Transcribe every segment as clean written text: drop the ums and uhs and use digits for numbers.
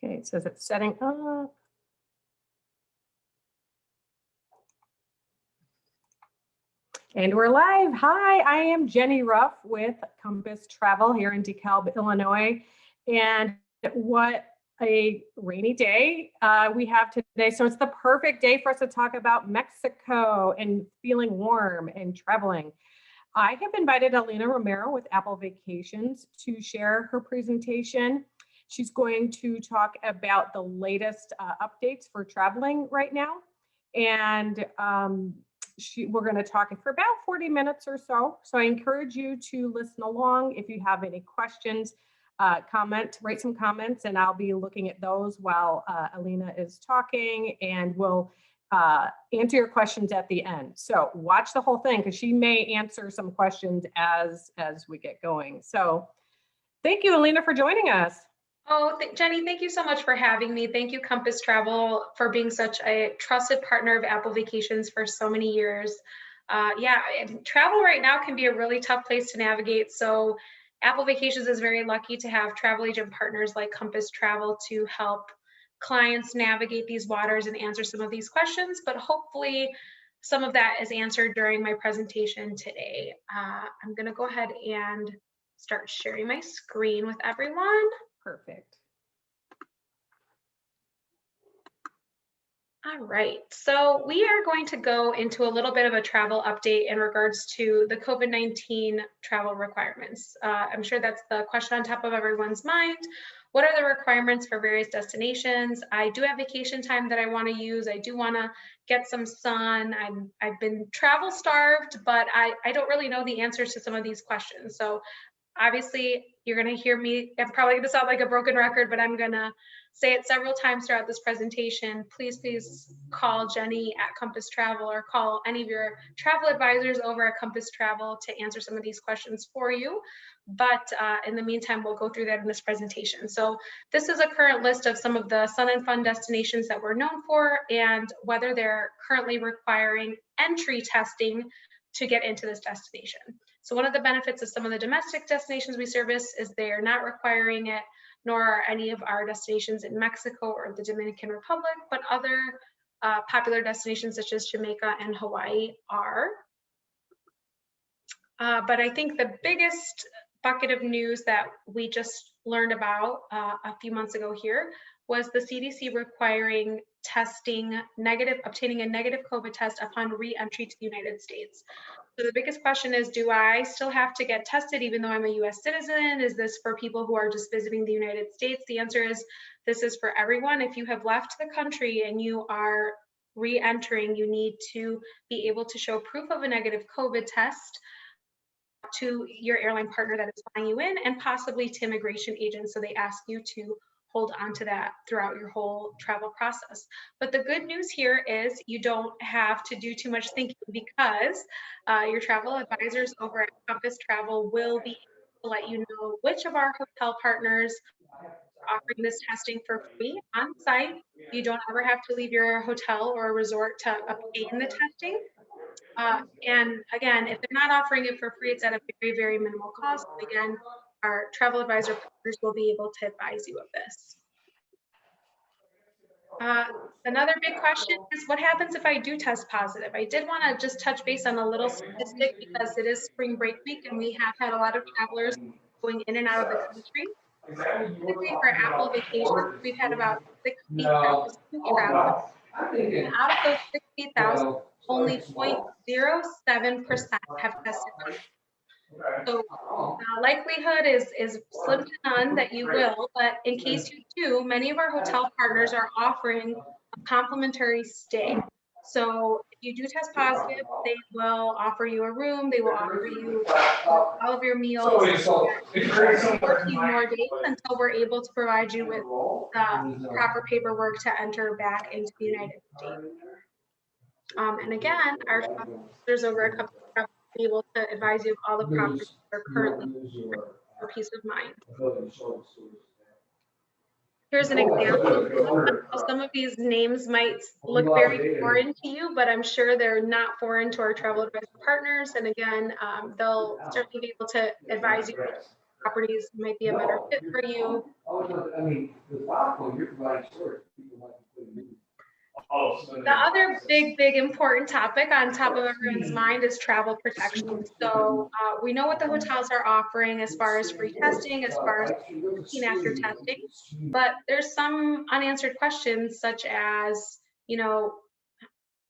Okay, it says it's setting up. And we're live. Hi, I am Jenny Ruff with Compass Travel here in DeKalb, Illinois. And what a rainy day we have today. So it's the perfect day for us to talk about Mexico and feeling warm and traveling. I have invited Alina Romero with Apple Vacations to share her presentation. She's going to talk about the latest updates for traveling right now. And we're going to talk for about 40 minutes or so. So I encourage you to listen along. If you have any questions, write some comments, and I'll be looking at those while Alina is talking, and we'll answer your questions at the end. So watch the whole thing because she may answer some questions as we get going. So thank you, Alina, for joining us. Oh, Jenny, thank you so much for having me. Thank you, Compass Travel, for being such a trusted partner of Apple Vacations for so many years. Yeah, travel right now can be a really tough place to navigate. So Apple Vacations is very lucky to have travel agent partners like Compass Travel to help clients navigate these waters and answer some of these questions. But hopefully some of that is answered during my presentation today. I'm going to go ahead and start sharing my screen with everyone. Perfect. All right, so we are going to go into a little bit of a travel update in regards to the COVID-19 travel requirements. I'm sure that's the question on top of everyone's mind. What are the requirements for various destinations? I do have vacation time that I want to use. I do want to get some sun. I've been travel starved, but I don't really know the answers to some of these questions. So obviously, you're going to hear me. I'm probably going to sound like a broken record, but I'm going to say it several times throughout this presentation. Please call Jenny at Compass Travel or call any of your travel advisors over at Compass Travel to answer some of these questions for you. But in the meantime, we'll go through that in this presentation. So this is a current list of some of the sun and fun destinations that we're known for and whether they're currently requiring entry testing to get into this destination. So one of the benefits of some of the domestic destinations we service is they are not requiring it, nor are any of our destinations in Mexico or the Dominican Republic, but other popular destinations such as Jamaica and Hawaii are. But I think the biggest bucket of news that we just learned about a few months ago here was the CDC requiring obtaining a negative COVID test upon re-entry to the United States. So the biggest question is, do I still have to get tested even though I'm a US citizen? Is this for people who are just visiting the United States? The answer is, this is for everyone. If you have left the country and you are re-entering, you need to be able to show proof of a negative COVID test to your airline partner that is flying you in, and possibly to immigration agents. So they ask you to hold on to that throughout your whole travel process. But the good news here is you don't have to do too much thinking, because your travel advisors over at Compass Travel will be able to let you know which of our hotel partners are offering this testing for free on site. You don't ever have to leave your hotel or resort to obtain the testing. And again, if they're not offering it for free, it's at a very, very minimal cost. Again, our travel advisor partners will be able to advise you of this. Another big question is, what happens if I do test positive? I did want to just touch base on a little statistic because it is spring break week and we have had a lot of travelers going in and out of the country. Typically for Apple Vacations, we've had about 60,000 travelers. And out of those 60,000, only 0.07% have tested positive. So likelihood is slim to none that you will, but in case you do, many of our hotel partners are offering a complimentary stay. So if you do test positive, they will offer you a room, they will offer you all of your meals, 14 more days until we're able to provide you with the proper paperwork to enter back into the United States. And again, our travelers over a couple of be able to advise you of all the properties that are currently for peace of mind. Here's an example. Some of these names might look very foreign to you, but I'm sure they're not foreign to our travel advisor partners. And again, they'll certainly be able to advise you properties might be a better fit for you. I mean, the thoughtful, you're providing storage. People might be putting. The other big important topic on top of everyone's mind is travel protection. So we know what the hotels are offering as far as free testing, as far as routine after testing, but there's some unanswered questions such as, you know,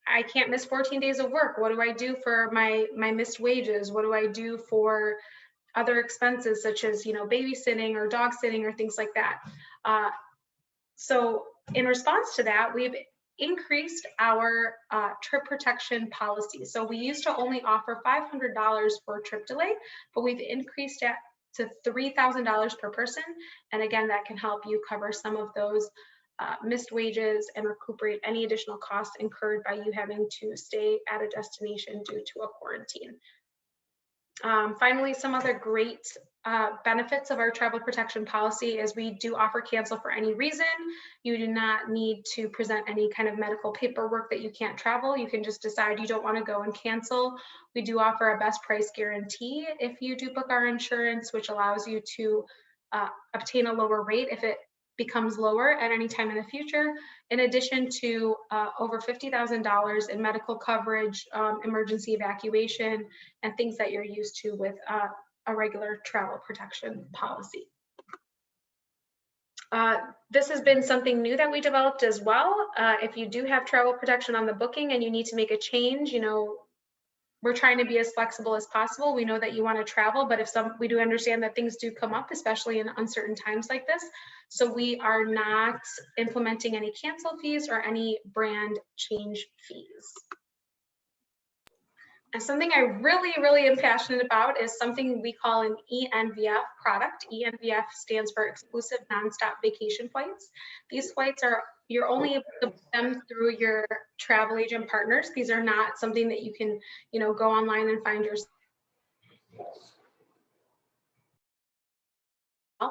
I can't miss 14 days of work. What do I do for my missed wages? What do I do for other expenses such as, you know, babysitting or dog sitting or things like that? So in response to that, we've increased our trip protection policy. So we used to only offer $500 for trip delay, but we've increased it to $3,000 per person. And again, that can help you cover some of those missed wages and recuperate any additional costs incurred by you having to stay at a destination due to a quarantine. Finally, some other great benefits of our travel protection policy is we do offer cancel for any reason. You do not need to present any kind of medical paperwork that you can't travel. You can just decide you don't want to go and cancel. We do offer a best price guarantee if you do book our insurance, which allows you to obtain a lower rate if it becomes lower at any time in the future, in addition to over $50,000 in medical coverage, emergency evacuation, and things that you're used to with a regular travel protection policy. This has been something new that we developed as well. If you do have travel protection on the booking and you need to make a change, you know, we're trying to be as flexible as possible. We know that you want to travel, but we do understand that things do come up, especially in uncertain times like this. So we are not implementing any cancel fees or any brand change fees. And something I really am passionate about is something we call an ENVF product. ENVF stands for Exclusive Nonstop Vacation Flights. These flights you're only able to book them through your travel agent partners. These are not something that you can, you know, go online and find yourself.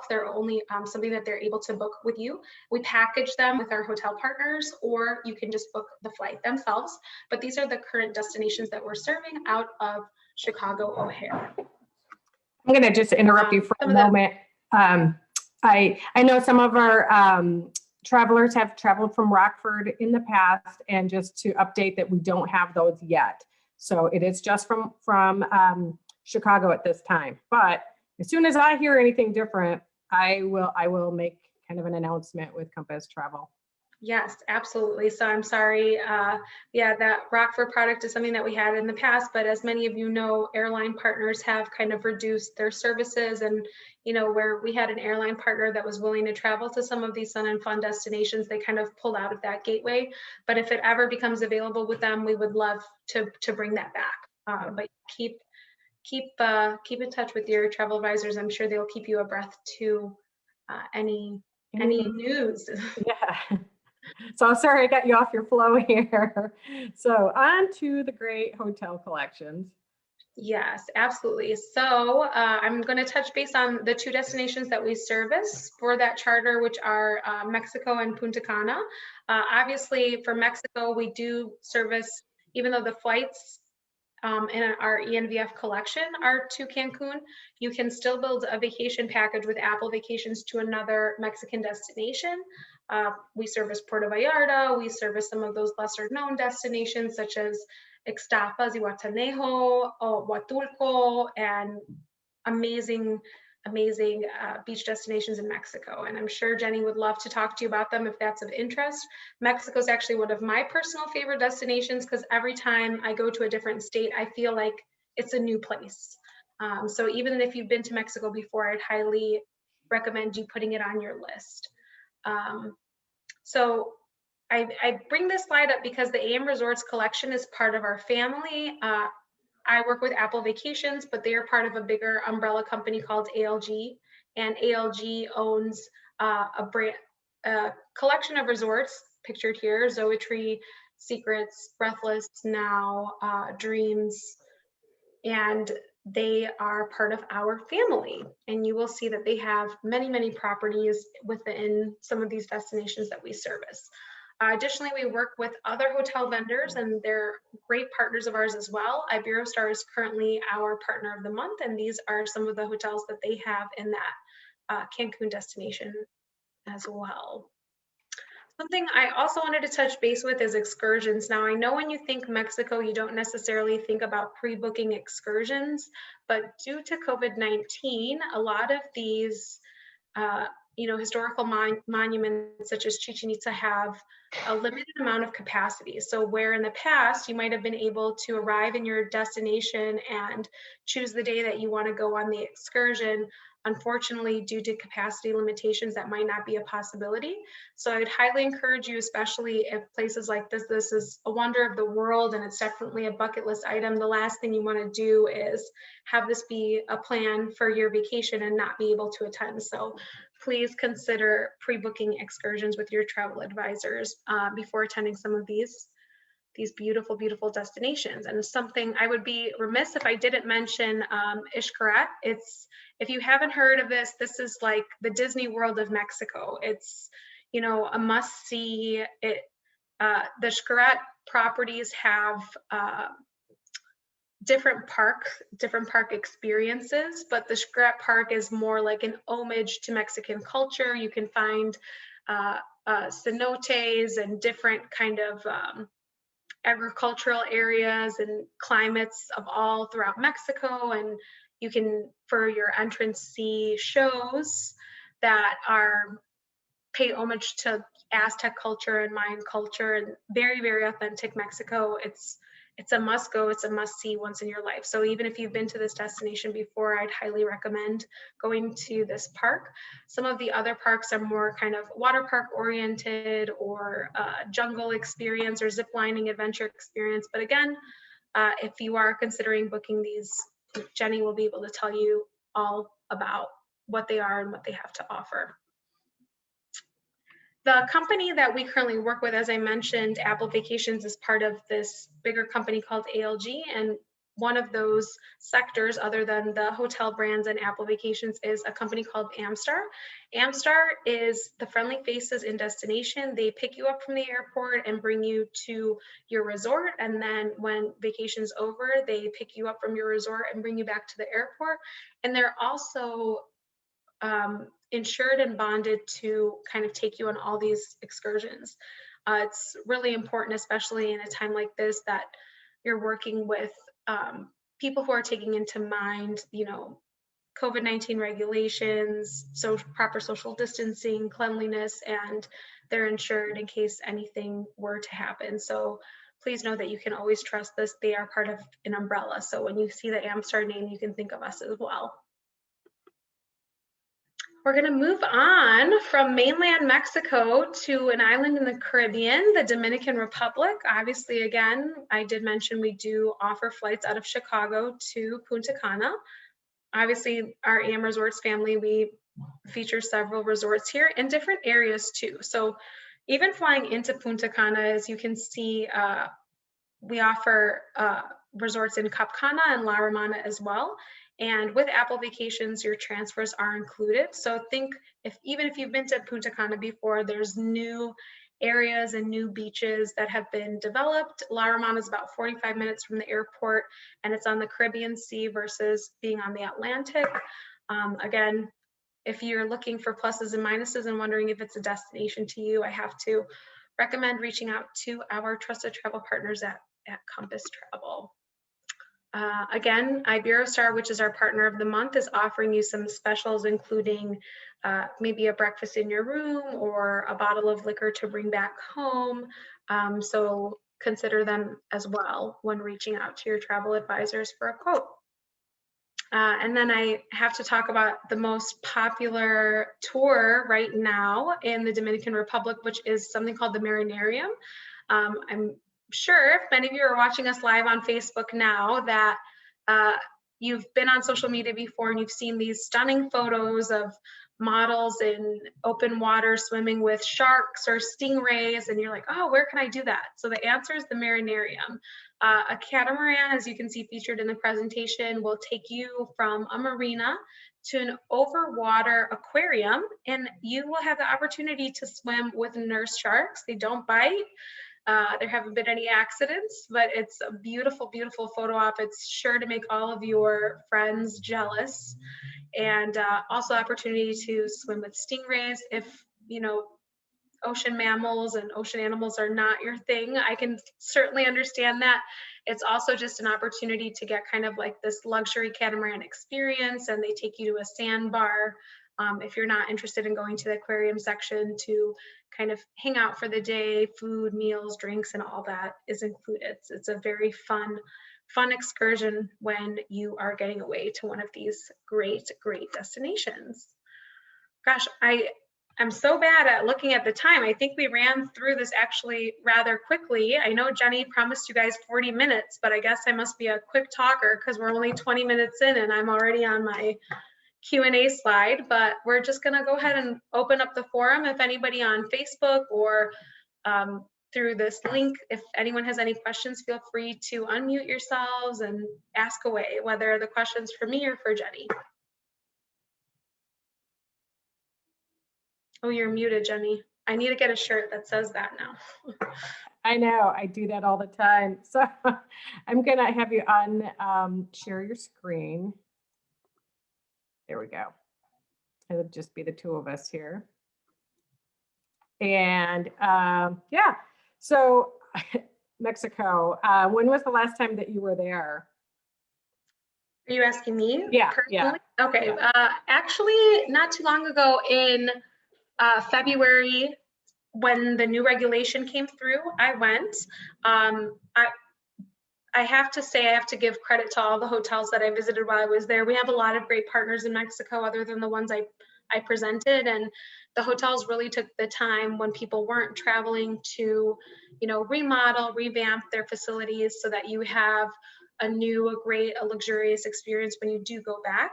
They're only something that they're able to book with you. We package them with our hotel partners, or you can just book the flight themselves. But these are the current destinations that we're serving out of Chicago O'Hare. I'm going to just interrupt you for a moment. I know some of our travelers have traveled from Rockford in the past, and just to update that we don't have those yet. So it is just from Chicago at this time. But as soon as I hear anything different, I will make kind of an announcement with Compass Travel. Yes, absolutely. So I'm sorry. Yeah, that Rockford product is something that we had in the past, but as many of you know, airline partners have kind of reduced their services, and you know, where we had an airline partner that was willing to travel to some of these Sun and Fun destinations, they kind of pulled out of that gateway. But if it ever becomes available with them, we would love to bring that back. But keep in touch with your travel advisors. I'm sure they'll keep you abreast to any news. Yeah. So sorry, I got you off your flow here. So on to the great hotel collections. Yes, absolutely. So I'm going to touch base on the two destinations that we service for that charter, which are Mexico and Punta Cana. Obviously, for Mexico, we do service, even though the flights in our ENVF collection are to Cancun, you can still build a vacation package with Apple Vacations to another Mexican destination. We service Puerto Vallarta, we service some of those lesser known destinations such as Ixtapas, Zihuatanejo, Huatulco, and amazing beach destinations in Mexico. And I'm sure Jenny would love to talk to you about them if that's of interest. Mexico is actually one of my personal favorite destinations because every time I go to a different state, I feel like it's a new place. So even if you've been to Mexico before, I'd highly recommend you putting it on your list. So I bring this slide up because the AM Resorts collection is part of our family. I work with Apple Vacations, but they are part of a bigger umbrella company called ALG, and ALG owns a collection of resorts pictured here: Zoetree, Secrets, Breathless, Now, Dreams, and they are part of our family. And you will see that they have many properties within some of these destinations that we service. Additionally, we work with other hotel vendors, and they're great partners of ours as well. Iberostar is currently our partner of the month, and these are some of the hotels that they have in that Cancun destination as well. Something I also wanted to touch base with is excursions. Now, I know when you think Mexico, you don't necessarily think about pre-booking excursions, but due to COVID-19, a lot of these historical monuments such as Chichen Itza have a limited amount of capacity. So where in the past you might have been able to arrive in your destination and choose the day that you want to go on the excursion, unfortunately, due to capacity limitations, that might not be a possibility. So I'd highly encourage you, especially if places like this is a wonder of the world and it's definitely a bucket list item, the last thing you want to do is have this be a plan for your vacation and not be able to attend. So please consider pre-booking excursions with your travel advisors before attending some of these beautiful, beautiful destinations. And something I would be remiss if I didn't mention Xcaret. If you haven't heard of this is like the Disney World of Mexico. It's, a must see. The Xcaret properties have different park experiences, but the Xcaret Park is more like an homage to Mexican culture. You can find cenotes and different kind of agricultural areas and climates of all throughout Mexico, and you can, for your entrance, see shows that pay homage to Aztec culture and Mayan culture, and very, very authentic Mexico. It's a must go, it's a must see once in your life. So even if you've been to this destination before, I'd highly recommend going to this park. Some of the other parks are more kind of water park oriented or jungle experience or zip lining adventure experience. But again, if you are considering booking these, Jenny will be able to tell you all about what they are and what they have to offer. The company that we currently work with, as I mentioned, Apple Vacations, is part of this bigger company called ALG. And one of those sectors, other than the hotel brands and Apple Vacations, is a company called Amstar. Amstar is the friendly faces in destination. They pick you up from the airport and bring you to your resort. And then when vacation's over, they pick you up from your resort and bring you back to the airport. And they're also insured and bonded to kind of take you on all these excursions. It's really important, especially in a time like this, that you're working with people who are taking into mind, COVID-19 regulations, so proper social distancing, cleanliness, and they're insured in case anything were to happen. So please know that you can always trust this. They are part of an umbrella. So when you see the Amstar name, you can think of us as well. We're going to move on from mainland Mexico to an island in the Caribbean, the Dominican Republic. Obviously, again, I did mention we do offer flights out of Chicago to Punta Cana. Obviously, our AM Resorts family, we feature several resorts here in different areas too. So even flying into Punta Cana, as you can see, we offer resorts in Cap Cana and La Romana as well. And with Apple Vacations, your transfers are included. So think even if you've been to Punta Cana before, there's new areas and new beaches that have been developed. La Romana is about 45 minutes from the airport, and it's on the Caribbean Sea versus being on the Atlantic. Again, if you're looking for pluses and minuses and wondering if it's a destination to you, I have to recommend reaching out to our trusted travel partners at Compass Travel. Again, Iberostar, which is our partner of the month, is offering you some specials, including maybe a breakfast in your room or a bottle of liquor to bring back home. So consider them as well when reaching out to your travel advisors for a quote. And then I have to talk about the most popular tour right now in the Dominican Republic, which is something called the Marinarium. I'm sure if many of you are watching us live on Facebook now that you've been on social media before and you've seen these stunning photos of models in open water swimming with sharks or stingrays, and you're like, oh, where can I do that? So the answer is the Marinarium. A catamaran, as you can see featured in the presentation, will take you from a marina to an overwater aquarium, and you will have the opportunity to swim with nurse sharks. They don't bite. There haven't been any accidents, but it's a beautiful, beautiful photo op. It's sure to make all of your friends jealous. And also opportunity to swim with stingrays. If, you know, ocean mammals and ocean animals are not your thing, I can certainly understand that. It's also just an opportunity to get kind of like this luxury catamaran experience, and they take you to a sandbar. If you're not interested in going to the aquarium section, to kind of hang out for the day, food, meals, drinks, and all that is included. It's a very fun excursion when you are getting away to one of these great destinations. Gosh, I'm so bad at looking at the time. I think we ran through this actually rather quickly. I know Jenny promised you guys 40 minutes, but I guess I must be a quick talker because we're only 20 minutes in and I'm already on my Q&A slide. But we're just going to go ahead and open up the forum. If anybody on Facebook or through this link, if anyone has any questions, feel free to unmute yourselves and ask away, whether the question's for me or for Jenny. Oh, you're muted, Jenny. I need to get a shirt that says that now. I know, I do that all the time. So I'm gonna have you share your screen. There we go. It'll just be the two of us here. And yeah, so Mexico, when was the last time that you were there? Are you asking me? Yeah, personally? yeah. Okay, Yeah. actually not too long ago in February, when the new regulation came through, I went. I have to say, I have to give credit to all the hotels that I visited while I was there. We have a lot of great partners in Mexico other than the ones I presented, and the hotels really took the time when people weren't traveling to, you know, remodel, revamp their facilities so that you have a new, a luxurious experience when you do go back.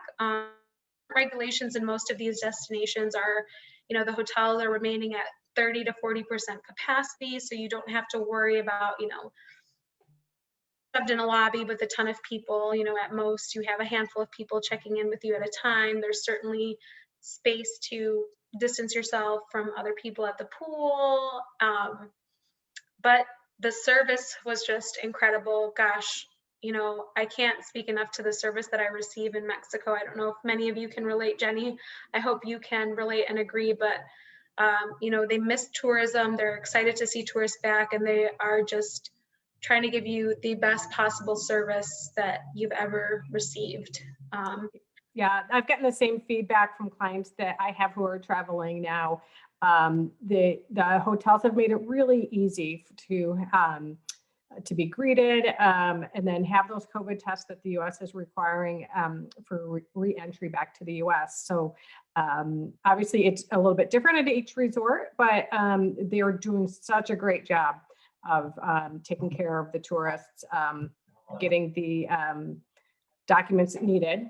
Regulations in most of these destinations are, you know, the hotels are remaining at 30 to 40% capacity, so you don't have to worry about, you know, in a lobby with a ton of people. You know, at most you have a handful of people checking in with you at a time. There's certainly space to distance yourself from other people at the pool, but the service was just incredible. Gosh, you know, I can't speak enough to the service that I receive in Mexico. I don't know if many of you can relate, Jenny. I hope you can relate and agree, but you know, they miss tourism. They're excited to see tourists back, and they are just trying to give you the best possible service that you've ever received. Yeah, I've gotten the same feedback from clients that I have who are traveling now. The hotels have made it really easy to be greeted, and then have those COVID tests that the U.S. is requiring for re-entry back to the U.S. So obviously it's a little bit different at each resort, but they are doing such a great job of taking care of the tourists, getting the documents needed.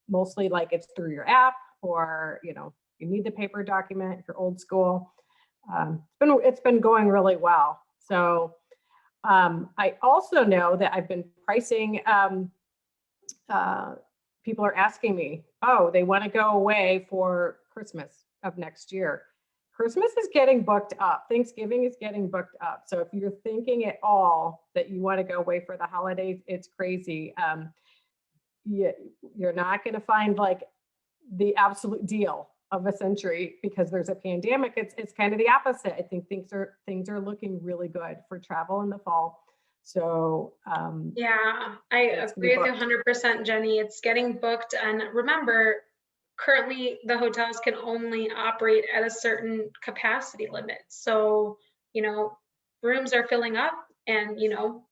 Mostly like it's through your app, or, you know, you need the paper document if you're old school. It's been going really well. So I also know that I've been pricing, people are asking me, oh, they want to go away for Christmas of next year. Christmas is getting booked up. Thanksgiving is getting booked up. So if you're thinking at all that you want to go away for the holidays, it's crazy. You're not going to find like the absolute deal of a century because there's a pandemic. It's kind of the opposite. I think things are looking really good for travel in the fall. So yeah, I agree with you 100%, Jenny. It's getting booked, and remember, currently the hotels can only operate at a certain capacity limit. So, you know, rooms are filling up, and, you know,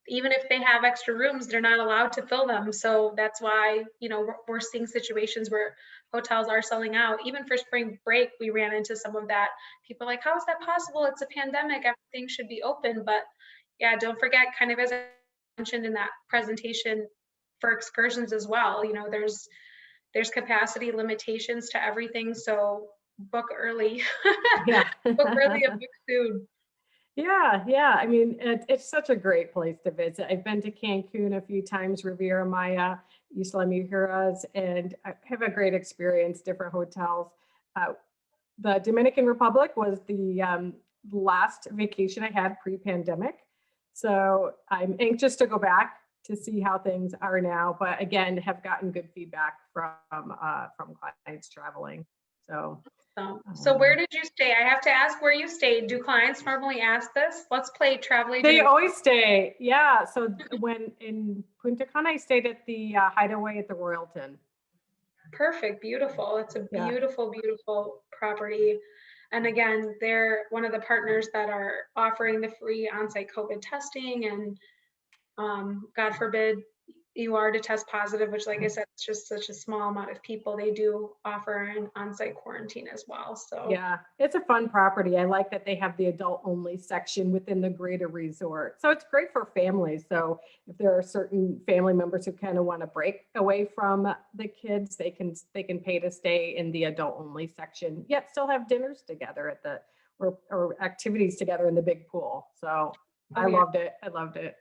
even if they have extra rooms, they're not allowed to fill them. So that's why, you know, we're seeing situations where hotels are selling out. Even for spring break, we ran into some of that. People are like, how is that possible? It's a pandemic, everything should be open. But yeah, don't forget, kind of as I mentioned in that presentation, for excursions as well, you know, there's capacity limitations to everything. So book early. Yeah. Book early and book soon. Yeah. I mean, it's such a great place to visit. I've been to Cancun a few times, Riviera Maya, Isla Mujeres, and I have a great experience, different hotels. Uh, the Dominican Republic was the last vacation I had pre-pandemic. So I'm anxious to go back to see how things are now, but again, have gotten good feedback from clients traveling. So So where did you stay? I have to ask where you stayed. Do clients normally ask this? Let's play travel agent. they always stay. Yeah. So when in Punta Cana, I stayed at the Hideaway at the Royalton. Perfect, beautiful. It's a Yeah. beautiful, beautiful property. And again, they're one of the partners that are offering the free on-site COVID testing, and God forbid you are to test positive, which like I said, it's just such a small amount of people. They do offer an on-site quarantine as well. So Yeah, it's a fun property. I like that they have the adult only section within the greater resort. So it's great for families. So if there are certain family members who kind of want to break away from the kids, they can pay to stay in the adult only section, yet still have dinners together at the or activities together in the big pool. So I yeah. loved it. I loved it.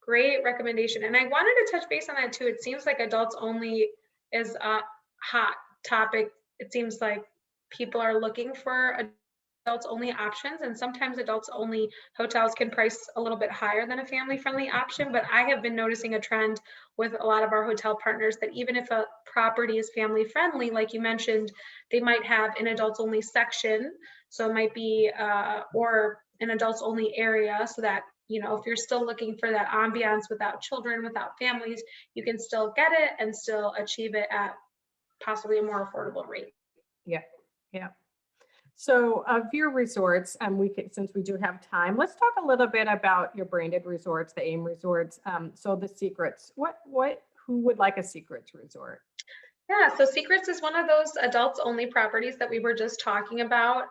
Great recommendation. And I wanted to touch base on that too. It seems like adults only is a hot topic. It seems like people are looking for adults only options, and sometimes adults only hotels can price a little bit higher than a family friendly option. But I have been noticing a trend with a lot of our hotel partners that even if a property is family friendly, like you mentioned, they might have an adults only section. So it might be, or an adults only area, so that if you're still looking for that ambiance without children, without families, you can still get it and still achieve it at possibly a more affordable rate. Yeah. Yeah. So of your resorts, since we do have time, let's talk a little bit about your branded resorts, the AIM resorts. So the Secrets, who would like a Secrets resort? Yeah, so Secrets is one of those adults only properties that we were just talking about.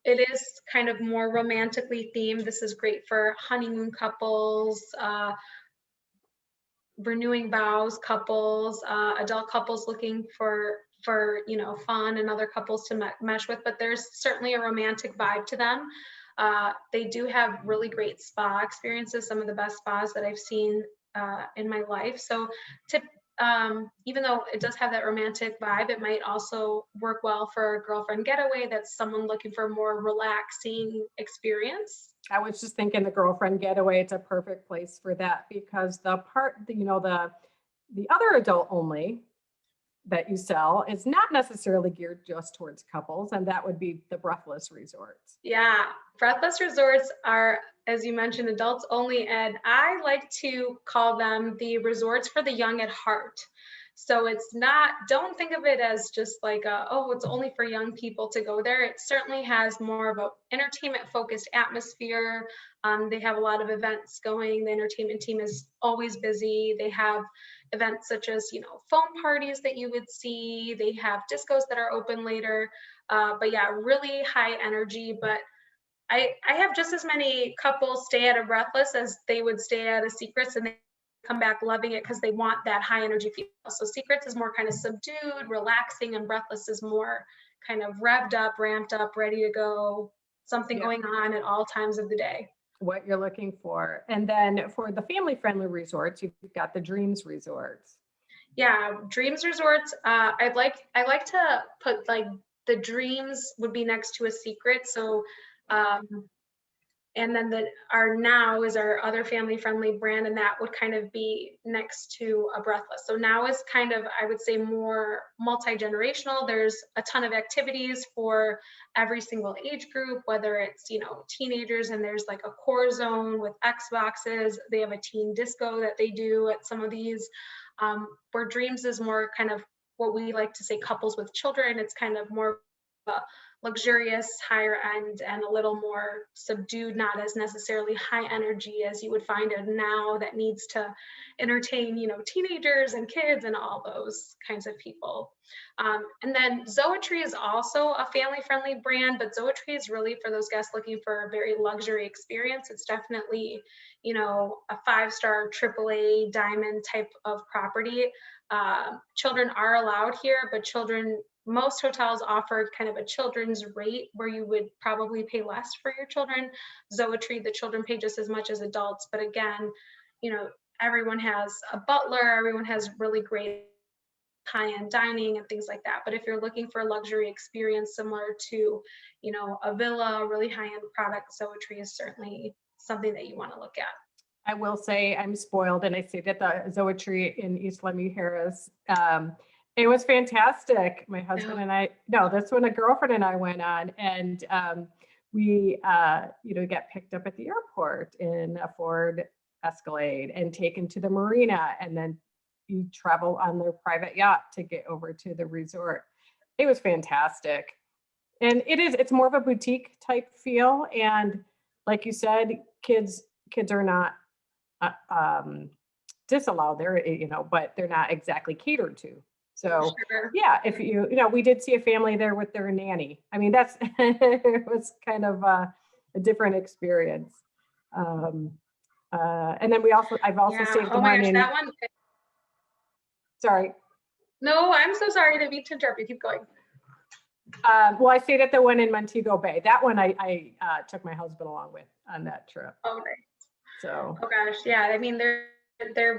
It is kind of more romantically themed. This is great for honeymoon couples, renewing vows couples, adult couples looking for fun, and other couples to mesh with, but there's certainly a romantic vibe to them. They do have really great spa experiences, some of the best spas that I've seen in my life. So even though it does have that romantic vibe, it might also work well for a girlfriend getaway. That's someone looking for a more relaxing experience. I was just thinking the girlfriend getaway, it's a perfect place for that because the other adult only that you sell is not necessarily geared just towards couples, and that would be the Breathless resorts. Yeah, Breathless resorts are, as you mentioned, adults only, and I like to call them the resorts for the young at heart. So it's not, don't think of it as just like it's only for young people to go there. It certainly has more of a entertainment focused atmosphere. They have a lot of events going. The entertainment team is always busy. They have events such as, foam parties that you would see. They have discos that are open later. But yeah, really high energy. But I have just as many couples stay at a Breathless as they would stay at a Secrets, and they come back loving it because they want that high energy feel. So Secrets is more kind of subdued, relaxing, and Breathless is more kind of revved up, ramped up, ready to go, something going on at all times of the day. What you're looking for. And then for the family friendly resorts, you've got the Dreams resorts. Yeah, Dreams resorts. I like to put like the Dreams would be next to a Secret. So and then our Now is our other family friendly brand, and that would kind of be next to a Breathless. So Now is kind of, I would say, more multi-generational. There's a ton of activities for every single age group, whether it's teenagers, and there's like a core zone with Xboxes. They have a teen disco that they do at some of these. Where Dreams is more kind of what we like to say couples with children. It's kind of more luxurious, higher end, and a little more subdued, not as necessarily high energy as you would find a Now that needs to entertain, teenagers and kids and all those kinds of people. And then Zoetry is also a family-friendly brand, but Zoetry is really for those guests looking for a very luxury experience. It's definitely, a 5-star AAA diamond type of property. Children are allowed here, but children most hotels offer kind of a children's rate where you would probably pay less for your children. Zoetree, the children pay just as much as adults, but again, everyone has a butler, everyone has really great high-end dining and things like that. But if you're looking for a luxury experience similar to, a villa, a really high-end product, Zoetree is certainly something that you want to look at. I will say I'm spoiled, and I stayed at the Zoetree in East Lemmy Harris. It was fantastic. My husband and I, no, that's when a girlfriend and I went on, and we, got picked up at the airport in a Ford Escalade and taken to the marina, and then you travel on their private yacht to get over to the resort. It was fantastic. And it's more of a boutique type feel. And like you said, kids are not disallowed there, but they're not exactly catered to. So Sure. yeah, if we did see a family there with their nanny. I mean, that's, it was kind of a different experience. And then I've also stayed at the Oh my one gosh, in, that one. sorry. No, I'm so sorry to interrupt you. Keep going. Well, I stayed at the one in Montego Bay. That one I took my husband along with on that trip. Oh, nice. So. Oh gosh, yeah. I mean, they're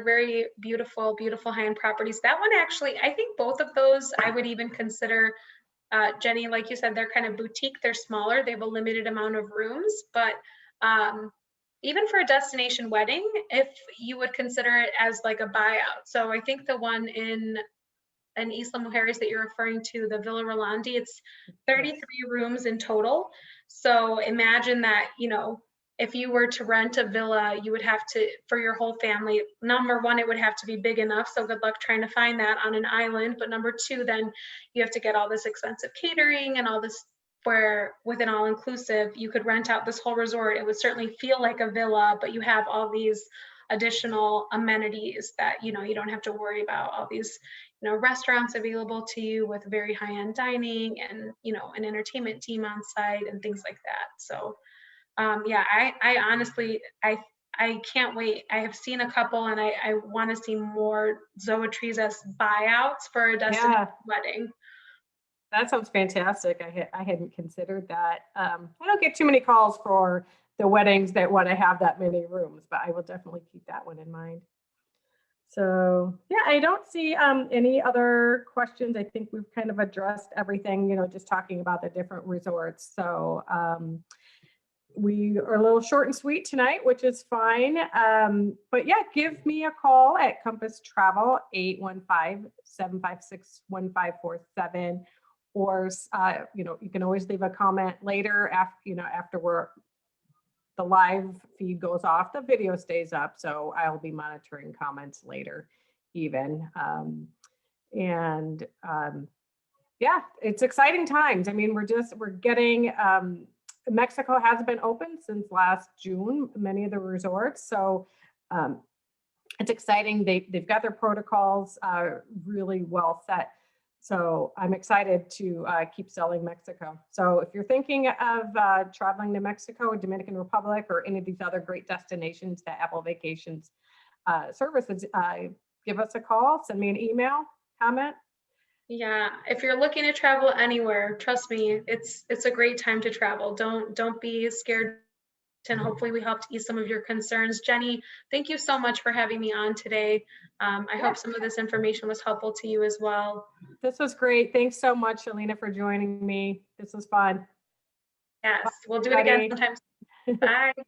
very beautiful, beautiful high-end properties. That one actually, I think both of those I would even consider, Jenny, like you said, they're kind of boutique. They're smaller. They have a limited amount of rooms, but even for a destination wedding, if you would consider it as like a buyout. So I think the one in East Lemmy Harris that you're referring to, the Villa Rolandi, it's 33 rooms in total. So imagine that, if you were to rent a villa, you would have to, for your whole family, number one, it would have to be big enough. So good luck trying to find that on an island. But number two, then you have to get all this expensive catering and all this, where with an all-inclusive, you could rent out this whole resort. It would certainly feel like a villa, but you have all these additional amenities that, you don't have to worry about, all these, restaurants available to you with very high-end dining and, an entertainment team on site and things like that. So I honestly, I can't wait. I have seen a couple, and I want to see more Zoetrees as buyouts for a destination wedding. That sounds fantastic. I hadn't considered that. I don't get too many calls for the weddings that want to have that many rooms, but I will definitely keep that one in mind. So yeah, I don't see any other questions. I think we've kind of addressed everything, just talking about the different resorts. So we are a little short and sweet tonight, which is fine. But yeah, give me a call at Compass Travel, 815-756-1547. Or, you can always leave a comment later after the live feed goes off, the video stays up. So I'll be monitoring comments later even. Yeah, it's exciting times. I mean, we're getting, Mexico has been open since last June, many of the resorts. So it's exciting. They've got their protocols really well set. So I'm excited to keep selling Mexico. So if you're thinking of traveling to Mexico, Dominican Republic, or any of these other great destinations that Apple Vacations services, give us a call, send me an email, comment. Yeah, if you're looking to travel anywhere, trust me, it's a great time to travel. Don't be scared. And hopefully we helped ease some of your concerns. Jenny, thank you so much for having me on today. I hope some of this information was helpful to you as well. This was great. Thanks so much, Alina, for joining me. This was fun. Yes, Bye, we'll do it again everybody. sometime. Bye.